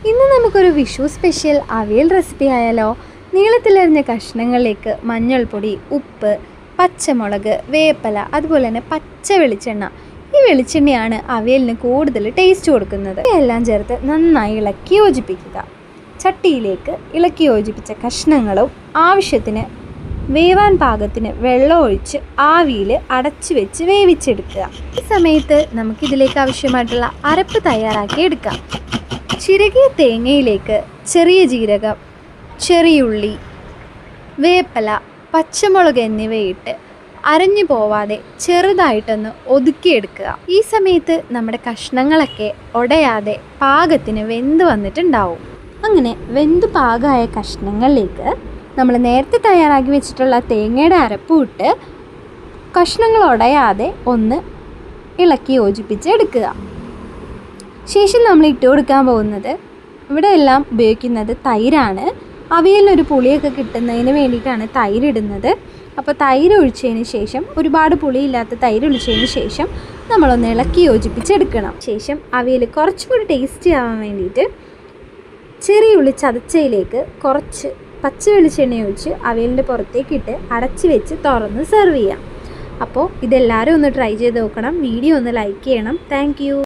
ഇന്ന് നമുക്കൊരു Vishu special avial recipe ആയാലോ. നീളത്തിലരിഞ്ഞ കഷ്ണങ്ങളിലേക്ക് മഞ്ഞൾപ്പൊടി, ഉപ്പ്, പച്ചമുളക്, വേപ്പില, അതുപോലെ തന്നെ പച്ച വെളിച്ചെണ്ണ. ഈ വെളിച്ചെണ്ണയാണ് അവിയലിന് കൂടുതൽ ടേസ്റ്റ് കൊടുക്കുന്നത്. ഇതെല്ലാം ചേർത്ത് നന്നായി ഇളക്കി യോജിപ്പിക്കുക. ചട്ടിയിലേക്ക് ഇളക്കി യോജിപ്പിച്ച കഷ്ണങ്ങളും ആവശ്യത്തിന് വേവാൻ പാകത്തിന് വെള്ളം ഒഴിച്ച് ആവിയിൽ അടച്ചു വെച്ച് വേവിച്ചെടുക്കുക. ഈ സമയത്ത് നമുക്കിതിലേക്ക് ആവശ്യമായിട്ടുള്ള അരപ്പ് തയ്യാറാക്കി എടുക്കാം. ചിരകിയ തേങ്ങയിലേക്ക് ചെറിയ ജീരകം, ചെറിയുള്ളി, വേപ്പില, പച്ചമുളക് എന്നിവയിട്ട് അരഞ്ഞു പോവാതെ ചെറുതായിട്ടൊന്ന് ഒതുക്കിയെടുക്കുക. ഈ സമയത്ത് നമ്മുടെ കഷ്ണങ്ങളൊക്കെ ഉടയാതെ പാകത്തിന് വെന്ത് വന്നിട്ടുണ്ടാവും. അങ്ങനെ വെന്ത് പാകമായ കഷ്ണങ്ങളിലേക്ക് നമ്മൾ നേരത്തെ തയ്യാറാക്കി വെച്ചിട്ടുള്ള തേങ്ങയുടെ അരപ്പ് ഇട്ട് കഷ്ണങ്ങൾ ഉടയാതെ ഒന്ന് ഇളക്കി യോജിപ്പിച്ച് എടുക്കുക. ശേഷം നമ്മൾ ഇട്ട് കൊടുക്കാൻ പോകുന്നത്, ഇവിടെ എല്ലാം ഉപയോഗിക്കുന്നത് തൈരാണ്. അവിയലിനൊരു പുളിയൊക്കെ കിട്ടുന്നതിന് വേണ്ടിയിട്ടാണ് തൈരിടുന്നത്. അപ്പോൾ തൈര് ഒഴിച്ചതിന് ശേഷം, ഒരുപാട് പുളിയില്ലാത്ത തൈര് ഒഴിച്ചതിന് ശേഷം നമ്മളൊന്ന് ഇളക്കി യോജിപ്പിച്ചെടുക്കണം. ശേഷം അവിയൽ കുറച്ചും കൂടി ടേസ്റ്റി ആവാൻ വേണ്ടിയിട്ട് ചെറിയുള്ളി ചതച്ചയിലേക്ക് കുറച്ച് പച്ച വെളിച്ചെണ്ണ ഒഴിച്ച് അവിയലിൻ്റെ പുറത്തേക്കിട്ട് അടച്ച് വെച്ച് തുറന്ന് സെർവ് ചെയ്യാം. അപ്പോൾ ഇതെല്ലാവരും ഒന്ന് ട്രൈ ചെയ്ത് നോക്കണം. വീഡിയോ ഒന്ന് ലൈക്ക് ചെയ്യണം. താങ്ക്